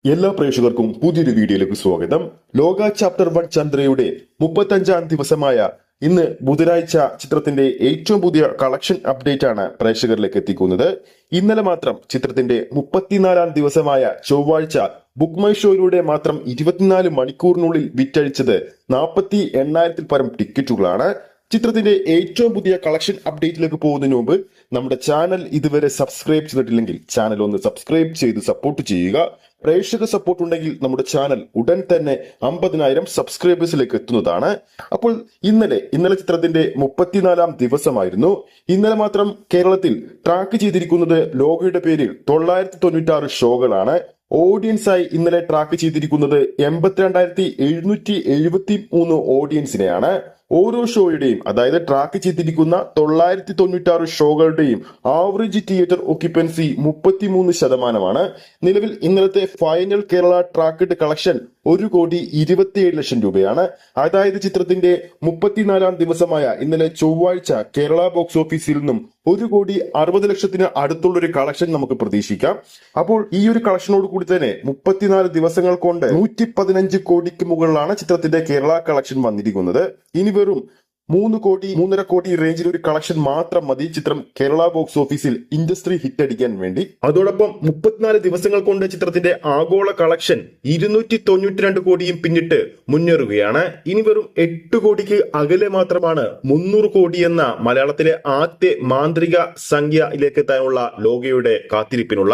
എല്ലാ പ്രേക്ഷകർക്കും പുതിയൊരു വീഡിയോയിലേക്ക് സ്വാഗതം. ലോക ചാപ്റ്റർ 1 ചന്ദ്രയുടെ 35ാം ദിവസമായ ഇന്ന് ബുധനാഴ്ച ചിത്രത്തിന്റെ ഏറ്റവും പുതിയ കളക്ഷൻ അപ്ഡേറ്റ് ആണ് പ്രേക്ഷകരിലേക്ക് എത്തിക്കുന്നത്. ഇന്നലെ മാത്രം ചിത്രത്തിന്റെ 34ാം ദിവസമായ ചൊവ്വാഴ്ച ബുക്ക് മൈ ഷോയിലൂടെ മാത്രം 24 മണിക്കൂറിനുള്ളിൽ വിറ്റഴിച്ചത് 48,000-ൽ പരം ടിക്കറ്റുകളാണ്. ചിത്രത്തിന്റെ ഏറ്റവും പുതിയ കളക്ഷൻ അപ്ഡേറ്റിലേക്ക് പോകുന്നതിന് മുമ്പ് നമ്മുടെ ചാനൽ ഇതുവരെ സബ്സ്ക്രൈബ് ചെയ്തിട്ടില്ലെങ്കിൽ ചാനൽ ഒന്ന് സബ്സ്ക്രൈബ് ചെയ്ത് സപ്പോർട്ട് ചെയ്യുക. പ്രേക്ഷക സപ്പോർട്ട് ഉണ്ടെങ്കിൽ നമ്മുടെ ചാനൽ ഉടൻ തന്നെ 50,000 സബ്സ്ക്രൈബേഴ്സിലേക്ക് എത്തുന്നതാണ്. അപ്പോൾ ഇന്നലെ ചിത്രത്തിന്റെ 34ാം ദിവസമായിരുന്നു. ഇന്നലെ മാത്രം കേരളത്തിൽ ട്രാക്ക് ചെയ്തിരിക്കുന്നത് ലോഗോയുടെ പേരിൽ 996 ഷോകളാണ്. ഓഡിയൻസായി ഇന്നലെ ട്രാക്ക് ചെയ്തിരിക്കുന്നത് 82,773 ഓഡിയൻസിനെയാണ്. ഓരോ ഷോയുടെയും അതായത് ട്രാക്ക് ചെയ്തിരിക്കുന്ന 996 ഷോകളുടെയും ആവറേജ് തിയേറ്റർ ഒക്യുപ്പൻസി 33%. നിലവിൽ ഇന്നലത്തെ ഫൈനൽ കേരള ട്രാക്ക്ഡ് കളക്ഷൻ 1,27,00,000 രൂപയാണ്. അതായത് ചിത്രത്തിന്റെ 34ാം ദിവസമായ ഇന്നലെ ചൊവ്വാഴ്ച കേരള ബോക്സ് ഓഫീസിൽ നിന്നും 1,60,00,000 അടുത്തുള്ളൊരു കളക്ഷൻ നമുക്ക് പ്രതീക്ഷിക്കാം. അപ്പോൾ ഈ ഒരു കളക്ഷനോട് കൂടി തന്നെ 34 ദിവസങ്ങൾ കൊണ്ട് 115 കോടിക്ക് മുകളിലാണ് ചിത്രത്തിന്റെ കേരള കളക്ഷൻ വന്നിരിക്കുന്നത്. ഇനി വെറും 3 കോടി 3.5 കോടി റേഞ്ചിൽ ഒരു കളക്ഷൻ മാത്രം മതി ചിത്രം കേരള ബോക്സ് ഓഫീസിൽ ഇൻഡസ്ട്രി ഹിറ്റ് അടിക്കാൻ വേണ്ടി. അതോടൊപ്പം 34 ദിവസങ്ങൾ കൊണ്ട് ചിത്രത്തിന്റെ ആഗോള കളക്ഷൻ 292 കോടിയും പിന്നിട്ട് മുന്നേറുകയാണ്. ഇനി വെറും 8 കോടിക്ക് അകലെ മാത്രമാണ് 300 കോടി എന്ന മലയാളത്തിലെ ആദ്യ മാന്ത്രിക സംഖ്യയിലേക്ക് എത്താനുള്ള ലോഗോയുടെ കാത്തിരിപ്പിനുള്ള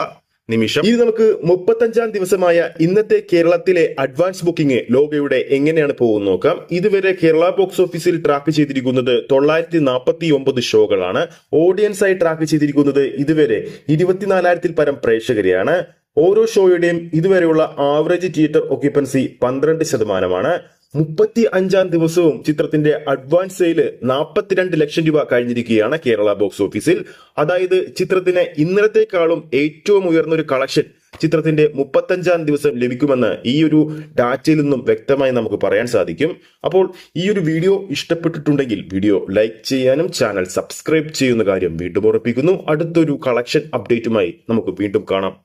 നിമിഷം. ഇനി നമുക്ക് 35ാം ദിവസമായ ഇന്നത്തെ കേരളത്തിലെ അഡ്വാൻസ് ബുക്കിംഗ് ലോഗോയുടെ എങ്ങനെയാണ് പോകുന്നത് നോക്കാം. ഇതുവരെ കേരള ബോക്സ് ഓഫീസിൽ ട്രാക്ക് ചെയ്തിരിക്കുന്നത് 949 ഷോകളാണ്. ഓഡിയൻസ് ആയി ട്രാക്ക് ചെയ്തിരിക്കുന്നത് ഇതുവരെ 24,000-ൽ പരം പ്രേക്ഷകരെയാണ്. ഓരോ ഷോയുടെയും ഇതുവരെയുള്ള ആവറേജ് തിയേറ്റർ ഒക്യുപ്പൻസി 12%. 35ാം ദിവസവും ചിത്രത്തിന്റെ അഡ്വാൻസ് സെയില് 42 ലക്ഷം രൂപ കഴിഞ്ഞിരിക്കുകയാണ് കേരള ബോക്സ് ഓഫീസിൽ. അതായത് ചിത്രത്തിന് ഇന്നലത്തെക്കാളും ഏറ്റവും ഉയർന്ന ഒരു കളക്ഷൻ ചിത്രത്തിന്റെ 35ാം ദിവസം ലഭിക്കുമെന്ന് ഈ ഒരു ഡാറ്റയിൽ നിന്നും വ്യക്തമായി നമുക്ക് പറയാൻ സാധിക്കും. അപ്പോൾ ഈ ഒരു വീഡിയോ ഇഷ്ടപ്പെട്ടിട്ടുണ്ടെങ്കിൽ വീഡിയോ ലൈക്ക് ചെയ്യാനും ചാനൽ സബ്സ്ക്രൈബ് ചെയ്യുന്ന കാര്യം വീണ്ടും ഉറപ്പിക്കുന്നു. അടുത്തൊരു കളക്ഷൻ അപ്ഡേറ്റുമായി നമുക്ക് വീണ്ടും കാണാം.